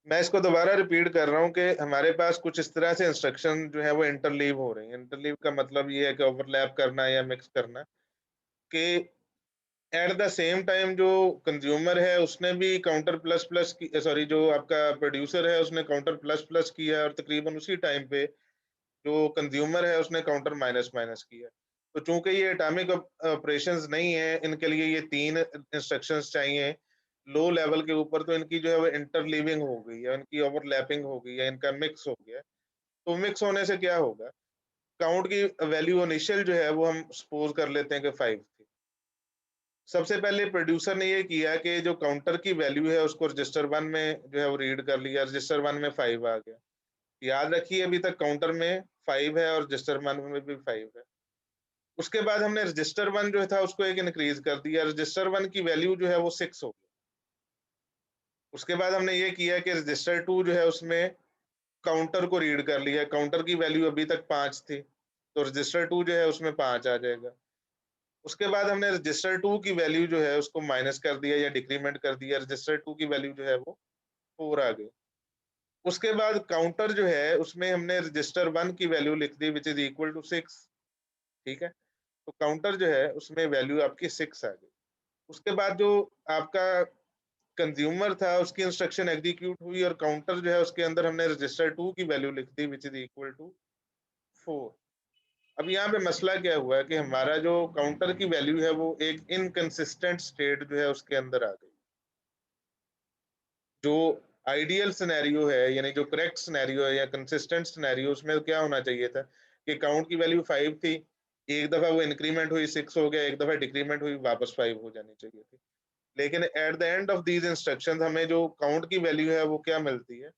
मैं इसको दोबारा रिपीट कर रहा हूँ कि हमारे पास कुछ इस तरह से इंस्ट्रक्शन जो है वो इंटरलीव हो रही है। इंटरलीव का मतलब ये है कि ओवरलैप करना या मिक्स करना, कि एट द सेम टाइम जो कंज्यूमर है उसने भी काउंटर प्लस प्लस की, सॉरी, जो आपका प्रोड्यूसर है उसने काउंटर प्लस प्लस किया, और तकरीबन उसी टाइम पे जो कंज्यूमर है उसने काउंटर माइनस माइनस किया। तो चूंकि ये एटॉमिक ऑपरेशंस नहीं है, इनके लिए ये 3 इंस्ट्रक्शंस चाहिए लो लेवल के ऊपर, तो इनकी जो है वो इंटरलीविंग हो गई है, इनकी ओवरलैपिंग हो गई है, इनका मिक्स हो गया है। तो मिक्स होने से क्या होगा, काउंट की वैल्यू इनिशियल जो है वो हम सपोज कर लेते हैं कि 5 थी। सबसे पहले प्रोड्यूसर ने ये किया कि जो काउंटर की वैल्यू है उसको रजिस्टर 1 में जो है वो रीड कर लिया, रजिस्टर 1 में 5 आ गया। याद रखिए अभी तक काउंटर में 5 है और रजिस्टर 1 में भी 5 है। उसके बाद हमने रजिस्टर 1 जो था उसको एक इंक्रीज कर दिया, रजिस्टर 1 की वैल्यू जो है वो 6 हो गई। उसके बाद हमने ये किया कि रजिस्टर 2 जो है उसमें काउंटर को रीड कर लिया, काउंटर की वैल्यू अभी तक 5 थी, तो रजिस्टर 2 जो है उसमें 5 आ जाएगा। उसके बाद हमने रजिस्टर 2 की वैल्यू जो है उसको माइनस कर दिया या डिक्रीमेंट कर दिया, रजिस्टर 2 की वैल्यू जो है वो 4 आ गई। उसके बाद काउंटर जो है उसमें हमने रजिस्टर 1 की वैल्यू लिख दी व्हिच इज इक्वल टू 6, ठीक है? तो काउंटर जो है उसमें वैल्यू आपकी 6 आ गई। उसके बाद जो आपका कंज्यूमर था उसकी इंस्ट्रक्शन एग्जीक्यूट हुई और काउंटर जो है उसके अंदर हमने रजिस्टर 2 की वैल्यू लिख दी व्हिच इज इक्वल टू 4। अब यहाँ पे मसला क्या हुआ है कि हमारा जो काउंटर की वैल्यू है वो एक इनकंसिस्टेंट स्टेट जो है उसके अंदर आ गई। जो आइडियल सिनेरियो है, यानी जो करेक्ट सिनेरियो है या कंसिस्टेंट सिनेरियो, उसमें क्या होना चाहिए था कि काउंट की वैल्यू 5 थी, एक दफा वो इंक्रीमेंट हुई 6 हो गया, एक दफा डिक्रीमेंट हुई वापस 5 हो जानी चाहिए थी। लेकिन at the end of these instructions हमें जो काउंट की वैल्यू है वो क्या मिलती है,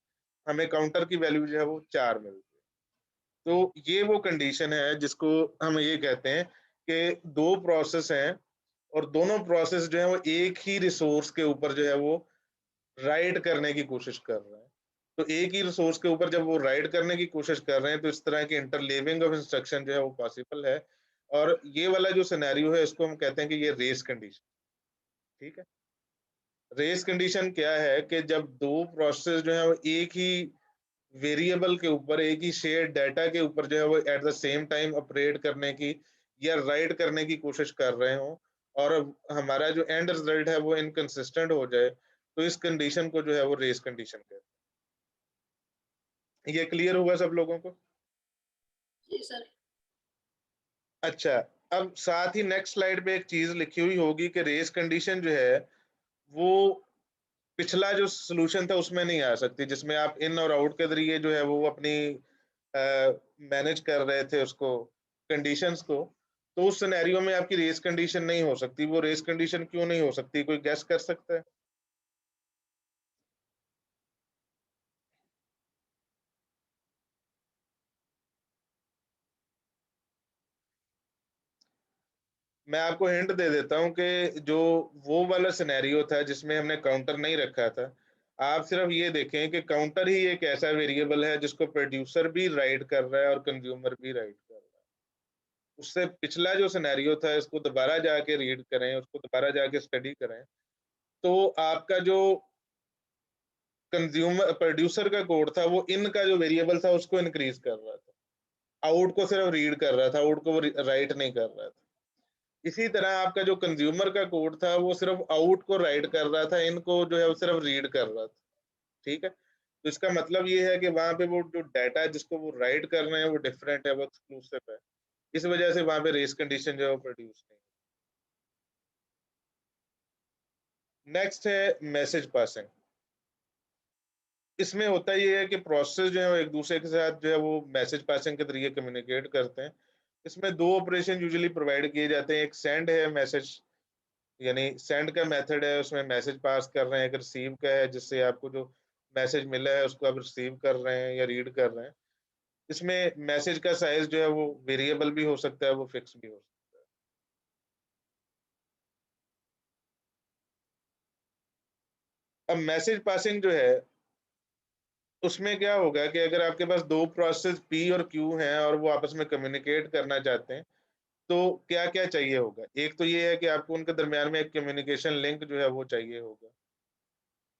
हमें काउंटर की वैल्यू जो है वो 4 मिलती है। तो ये वो कंडीशन है जिसको हम ये कहते हैं कि दो प्रोसेस हैं और दोनों प्रोसेस जो है वो एक ही रिसोर्स के ऊपर जो है वो राइट करने की कोशिश कर रहे हैं। तो एक ही रिसोर्स के ऊपर जब वो राइट करने की कोशिश कर रहे हैं तो इस तरह की इंटरलेविंग ऑफ इंस्ट्रक्शन जो है वो पॉसिबल है। और ये वाला जो सिनेरियो है इसको हम कहते हैं कि ये रेस कंडीशन, ठीक है? रेस कंडीशन क्या है कि जब दो प्रोसेस जो है वो एक ही वेरिएबल के ऊपर, एक ही शेयर्ड डाटा के ऊपर जो है वो at the same time operate करने की या राइट करने की कोशिश कर रहे हो, और हमारा जो एंड रिजल्ट है वो इनकंसिस्टेंट हो जाए, तो इस कंडीशन को जो है वो रेस कंडीशन कहते हैं। ये क्लियर हुआ सब लोगों को? जी सर। अच्छा, अब साथ ही नेक्स्ट स्लाइड पे एक चीज लिखी हुई होगी कि रेस कंडीशन जो है वो पिछला जो सॉल्यूशन था उसमें नहीं आ सकती, जिसमें आप इन और आउट के जरिए जो है वो अपनी मैनेज कर रहे थे उसको, कंडीशंस को। तो उस सिनेरियो में आपकी रेस कंडीशन नहीं हो सकती। वो रेस कंडीशन क्यों नहीं हो सकती, कोई गेस कर सकता है? मैं आपको हिंट दे देता हूँ कि जो वो वाला सिनेरियो था जिसमें हमने काउंटर नहीं रखा था, आप सिर्फ ये देखें कि काउंटर ही एक ऐसा वेरिएबल है जिसको प्रोड्यूसर भी राइट कर रहा है और कंज्यूमर भी राइट कर रहा है। उससे पिछला जो सिनेरियो था इसको दोबारा जाके रीड करें, उसको दोबारा जाके स्टडी करें, तो आपका जो कंज्यूमर प्रोड्यूसर का कोड था वो इन का जो वेरिएबल था उसको इंक्रीज कर रहा था, आउट को सिर्फ रीड कर रहा था, आउट को राइट नहीं कर रहा था। इसी तरह आपका जो कंज्यूमर का कोड था वो सिर्फ आउट को राइट कर रहा था, इनको जो है वो सिर्फ रीड कर रहा था, ठीक है? तो इसका मतलब ये है कि वहां पे वो जो डाटा है जिसको वो राइट कर रहे हैं वो डिफरेंट है, वो एक्सक्लूसिव है। इस वजह से वहां पे रेस कंडीशन जो है वो प्रोड्यूस नहीं। नेक्स्ट है मैसेज पासिंग। इसमें होता ये है कि प्रोसेस जो है वो एक-दूसरे के साथ जो है वो मैसेज पासिंग के ज़रिए कम्युनिकेट करते हैं। इसमें 2 ऑपरेशन यूजुअली प्रोवाइड किए जाते हैं, एक सेंड है मैसेज, यानी सेंड का मेथड है, उसमें मैसेज पास कर रहे हैं, एक रिसीव का है जिससे आपको जो मैसेज मिला है उसको आप रिसीव कर रहे हैं या रीड कर रहे हैं। इसमें मैसेज का साइज़ जो है वो वेरिएबल भी हो सकता है, वो फिक्स भी हो सकता है। अब मैसेज पासिंग जो है, उसमें क्या होगा कि अगर आपके पास 2 प्रोसेस P और Q हैं और वो आपस में कम्युनिकेट करना चाहते हैं, तो क्या-क्या चाहिए होगा? एक तो ये है कि आपको उनके दरमियान में एक कम्युनिकेशन लिंक जो है वो चाहिए होगा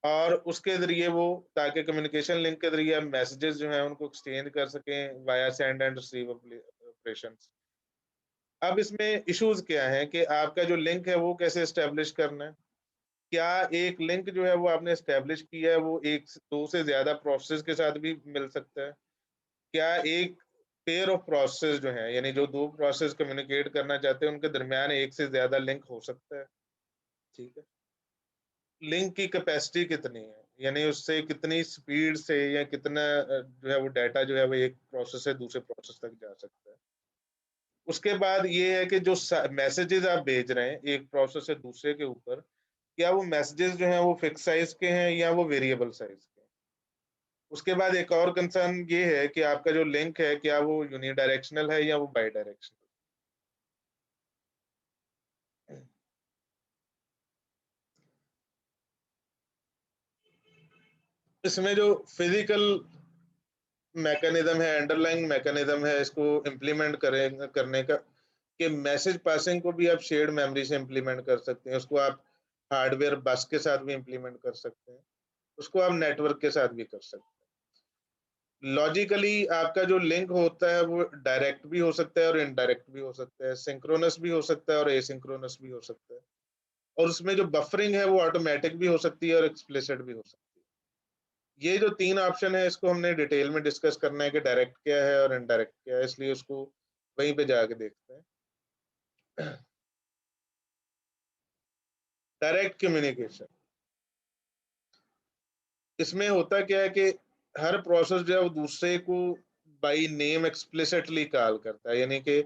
और उसके ज़रिए वो, ताकि कम्युनिकेशन लिंक के ज़रिए आप मैसेजेस जो हैं उनको एक्सचेंज कर सकें via send and receive operations. अब इसमें इश्यूज़ क्या हैं कि आपका जो लिंक है वो कैसे एस्टेब्लिश करना है? क्या एक लिंक जो है वो आपने एस्टेब्लिश किया है वो 2 से ज़्यादा प्रोसेस के साथ भी मिल सकता है? क्या एक पेयर ऑफ प्रोसेस जो हैं, यानी जो 2 प्रोसेस कम्युनिकेट करना चाहते हैं उनके दरमियान एक से ज़्यादा लिंक हो सकता है? ठीक है। लिंक की कैपेसिटी कितनी है? यानी उससे कितनी स्पीड से या कितना जो है वो डाटा जो है वो एक प्रोसेस से दूसरे प्रोसेस तक जा सकता है। उसके बाद ये है कि जो मैसेजेस आप भेज रहे हैं एक प्रोसेस से दूसरे के ऊपर, क्या वो मैसेजेस जो हैं वो फिक्स साइज के हैं या वो वेरिएबल साइज के हैं? उसके बाद एक और कंसर्न ये है कि आपका जो लिंक है क्या वो यूनिडायरेक्शनल है या वो बाई डायरेक्शनल? इसमें जो फिजिकल मैकेनिज्म है, अंडरलाइंग मैकेनिज्म है इसको इम्प्लीमेंट करें करने का, कि मैसेज पासिंग को भी आप शेयर्ड मेमोरी से इम्प्लीमेंट कर सकते हैं। उसको आप हार्डवेयर बस के साथ भी इम्प्लीमेंट कर सकते हैं। उसको आप नेटवर्क के साथ भी कर सकते हैं। लॉजिकली आपका जो लिंक होता है वो डायरेक्ट भी हो सकता है और इनडायरेक्ट भी हो सकता है, सिंक्रोनस भी हो सकता है और एसिंक्रोनस भी हो सकता है। और उसमें जो बफरिंग है वो ऑटोमैटिक भी हो सकती है और एक्सप्लिसिट भी हो सकती है। ये जो 3 ऑप्शन है इसको हमने डिटेल में डिस्कस करना है कि डायरेक्ट क्या है और इनडायरेक्ट क्या है, इसलिए उसको वहीं पे जाके देखते हैं। डायरेक्ट कम्युनिकेशन, इसमें होता क्या है कि हर प्रोसेस जो है वो दूसरे को बाय नेम एक्सप्लिसिटली कॉल करता है, यानी कि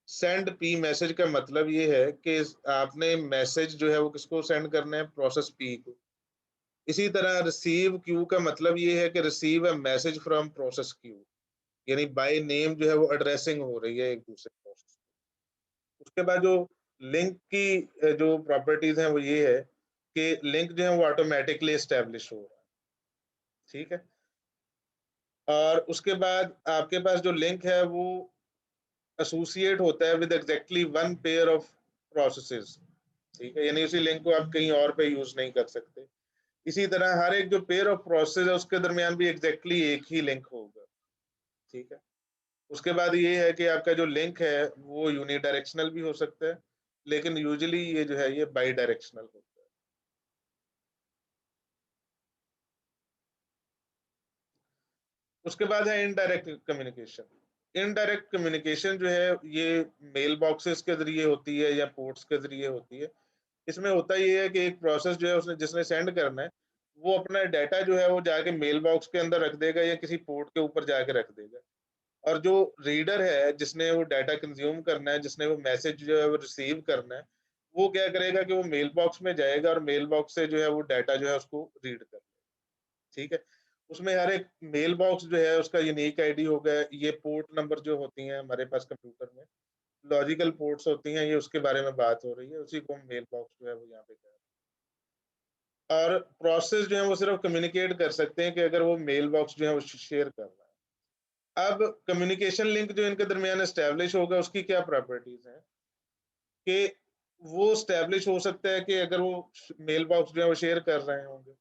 सेंड पी मैसेज का मतलब ये है कि आपने मैसेज जो है वो किसको सेंड करना है, प्रोसेस पी को। इसी तरह रिसीव क्यू का मतलब ये है कि receive a message from process Q, यानी बाय नेम जो है वो एड्रेसिंग हो रही है एक दूसरे प्रोसेस। उसके बाद जो लिंक की जो प्रॉपर्टीज हैं वो ये है कि लिंक जो है वो ऑटोमेटिकली एस्टेब्लिश हो रहा है। ठीक है। और उसके बाद आपके पास जो लिंक है वो एसोसिएट होता है with exactly one pair of processes. ठीक है, यानी उसी लिंक को आप कहीं और पे यूज नहीं कर सकते। इसी तरह हर एक जो पेयर ऑफ प्रोसेस है उसके दरमियान भी एग्जैक्टली एक ही लिंक होगा। ठीक है। उसके बाद ये है कि आपका जो लिंक है वो यूनिडायरेक्शनल भी हो सकता है, लेकिन यूजुअली ये जो है ये बाई डायरेक्शनल होता है। उसके बाद है इनडायरेक्ट कम्युनिकेशन। इनडायरेक्ट कम्युनिकेशन जो है ये मेल बॉक्सेस के जरिए होती है या पोर्ट्स के जरिए होती है। इसमें होता ये है कि एक प्रोसेस जो है उसने जिसने सेंड करना है, वो अपना डाटा जो है वो जाके मेल बॉक्स के अंदर रख देगा या किसी पोर्ट के ऊपर जाके रख देगा। और जो रीडर है जिसने वो डाटा कंज्यूम करना है, जिसने वो मैसेज जो है वो रिसीव करना है, वो क्या करेगा कि वो मेल बॉक्स में जाएगा और मेल बॉक्स से जो है वो डाटा जो है उसको रीड कर, ठीक है। उसमें हर एक मेल बॉक्स जो है उसका यूनिक आईडी होगा। ये पोर्ट नंबर जो होती हैं हमारे पास कंप्यूटर में, लॉजिकल पोर्ट्स होती हैं, ये उसके बारे में बात हो रही है, उसी को हम मेल बॉक्स जो है वो यहाँ पे कह रहे हैं। और प्रोसेस जो है वो सिर्फ कम्युनिकेट कर सकते हैं कि अगर वो मेल बॉक्स जो है वो शेयर कर रहा है। अब कम्युनिकेशन लिंक जो इनके दरमियान एस्टेब्लिश होगा उसकी क्या प्रॉपर्टीज हैं कि वो एस्टेब्लिश हो सकता है कि अगर वो मेल बॉक्स जो है वो शेयर कर रहे होंगे।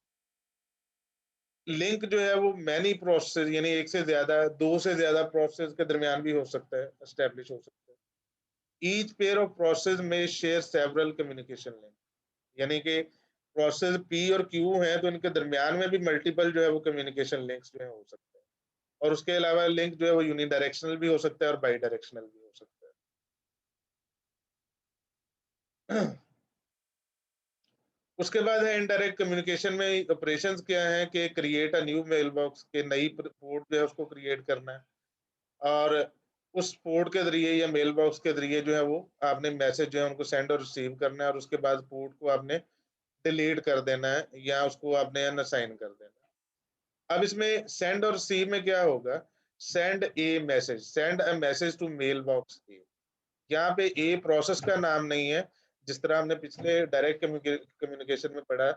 लिंक जो है वो मैनी प्रोसेस, यानी एक से ज्यादा, दो से ज्यादा प्रोसेस के दरमियान भी हो सकता है, एस्टेब्लिश हो सकता है। ईच पेयर ऑफ प्रोसेस में शेयर सेवरल कम्युनिकेशन लिंक, यानी कि प्रोसेस पी और क्यू है तो इनके दरमियान में भी मल्टीपल जो है वो कम्युनिकेशन लिंक्स जो है हो सकते हैं। और उसके अलावा लिंक जो है वो यूनिडायरेक्शनल भी हो सकता है और बाई डायरेक्शनल भी हो सकता है। उसके बाद है इनडायरेक्ट कम्युनिकेशन में ऑपरेशंस क्या है कि create a new mail box के नई पोर्ट जो है उसको क्रिएट करना है, और उस पोर्ट के जरिए या मेल बॉक्स के जरिए जो है वो आपने मैसेज जो है उनको सेंड और रिसीव करना है, और उसके बाद पोर्ट को आपने डिलीट कर देना है या उसको आपने अनअसाइन कर देना है। अब इसमें सेंड और रिसीव में क्या होगा? Send a message, send a message to mailbox A. यहाँ पे ए प्रोसेस का नाम नहीं है, जिस तरह हमने पिछले डायरेक्ट कम्युनिकेशन में पढ़ा।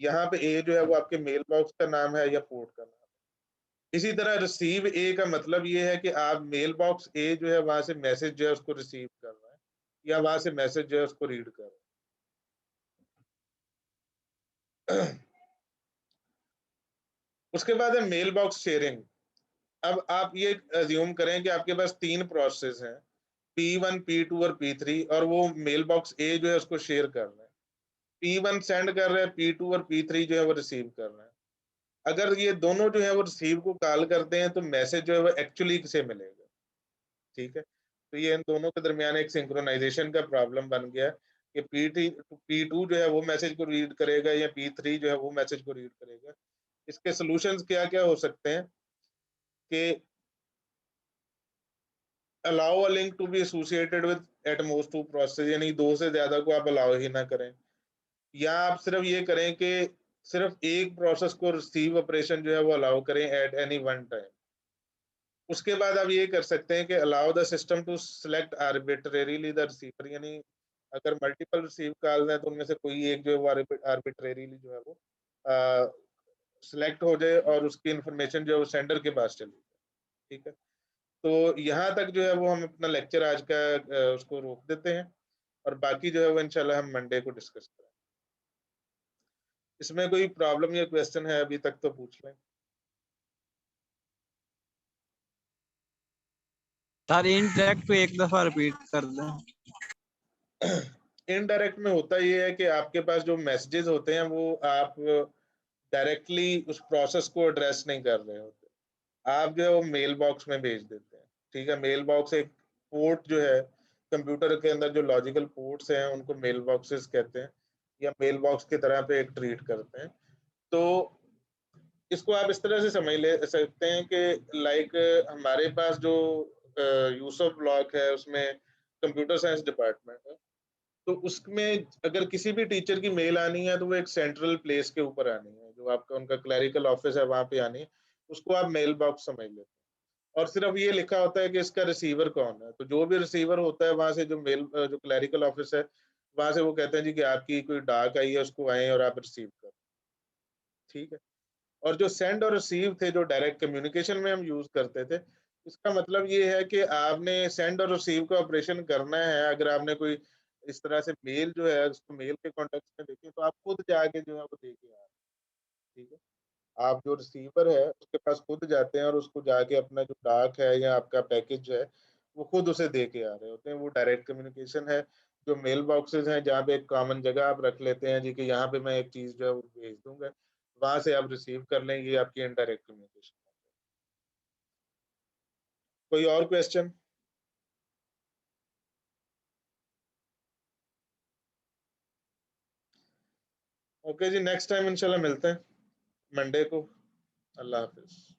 यहाँ पे ए जो है वो आपके मेल बॉक्स का नाम है या पोर्ट का नाम है। इसी तरह रिसीव ए का मतलब ये है कि आप मेल बॉक्स ए जो है वहां से मैसेज जो है उसको रिसीव कर रहा है, या वहां से मैसेज जो है उसको रीड कर रहा है। उसके बाद है मेल बॉक्स शेयरिंग। अब आप ये अज्यूम करें कि आपके पास 3 प्रोसेस हैं, P1, P2 और P3, और वो मेल बॉक्स ए जो है उसको शेयर कर रहे हैं। P1 सेंड कर रहा है, P2 और P3 जो है वो रिसीव कर रहे हैं। अगर ये दोनों जो है वो रिसीव को कॉल करते हैं तो मैसेज जो है वो एक्चुअली किसे मिलेगा, ठीक है? तो ये इन दोनों के दरमियान एक सिंक्रोनाइजेशन का प्रॉब्लम बन गया कि P2 जो है वो मैसेज को रीड करेगा या P3 जो है वो मैसेज को रीड करेगा। इसके सॉल्यूशंस क्या-क्या हो सकते हैं कि allow a link to be associated with at most 2 process, यानी 2 से ज़्यादा को आप अलाउ ही ना करें। या आप सिर्फ ये करें कि सिर्फ एक प्रोसेस को रिसीव ऑपरेशन जो है वो अलाउ करें एट एनी वन टाइम। उसके बाद आप ये कर सकते हैं कि allow the system to select arbitrarily the receiver, यानी अगर मल्टीपल रिसीव कॉल हैं तो उनमें से कोई एक जो है वो आर्बिट्रेरीली जो है वो सिलेक्ट हो जाए और उसकी इंफॉर्मेशन जो है वो सेंडर के पास चली जाए, ठीक है? तो यहाँ तक जो है वो हम अपना लेक्चर आज का उसको रोक देते हैं, और बाकी जो है वो इंशाल्लाह हम मंडे को डिस्कस करेंगे। इसमें कोई प्रॉब्लम या क्वेश्चन है अभी तक तो पूछ लें। सर इनडायरेक्ट पे एक दफा रिपीट कर दें। इनडायरेक्ट में होता ये है कि आपके पास जो मैसेजेस होते हैं वो आप डायरेक्टली उस प्रोसेस को एड्रेस नहीं कर रहे होते, आप जो है वो मेल बॉक्स में भेज देते हैं, ठीक है? मेल बॉक्स एक पोर्ट जो है कंप्यूटर के अंदर, जो लॉजिकल पोर्ट्स हैं उनको मेल बॉक्सेस कहते हैं, या मेल बॉक्स की तरह पे एक ट्रीट करते हैं। तो इसको आप इस तरह से समझ ले सकते हैं कि लाइक हमारे पास जो यूसुफ ब्लॉक है उसमें कंप्यूटर साइंस डिपार्टमेंट है, तो उसमें अगर किसी भी टीचर की मेल आनी है तो वो एक सेंट्रल प्लेस के ऊपर आनी है, जो आपका उनका क्लरिकल ऑफिस है वहां पे आनी है, उसको आप मेल बॉक्स समझ लेते हैं। और सिर्फ ये लिखा होता है कि इसका रिसीवर कौन है, तो जो भी रिसीवर होता है वहां से जो जो क्लरिकल ऑफिस है वहां से वो कहते हैं जी कि आपकी कोई डाक आई है, उसको आए और आप रिसीव करें, ठीक है? और जो सेंड और रिसीव थे जो डायरेक्ट कम्युनिकेशन में हम यूज करते थे, इसका मतलब ये है कि आपने सेंड और रिसीव का ऑपरेशन करना है। अगर आपने कोई इस तरह से मेल जो है उसको मेल के कॉन्टेक्स्ट में देखें तो आप खुद जाके जो है वो देके आ रहे हैं, ठीक है? आप जो रिसीवर है उसके पास खुद जाते हैं और उसको जाके अपना जो डाक है या आपका पैकेज है वो खुद उसे दे के आ रहे होते हैं। वो डायरेक्ट कम्युनिकेशन है। जो मेल बॉक्सेस हैं जहाँ पे एक कॉमन जगह आप रख लेते हैं जी कि यहाँ पे मैं एक चीज जो है वो भेज दूंगा, वहां से आप रिसीव कर लें, ये आपकी इनडायरेक्ट कम्युनिकेशन। कोई और क्वेश्चन? ओके जी, नेक्स्ट टाइम इंशाल्लाह मिलते हैं मंडे को। अल्लाह हाफिज।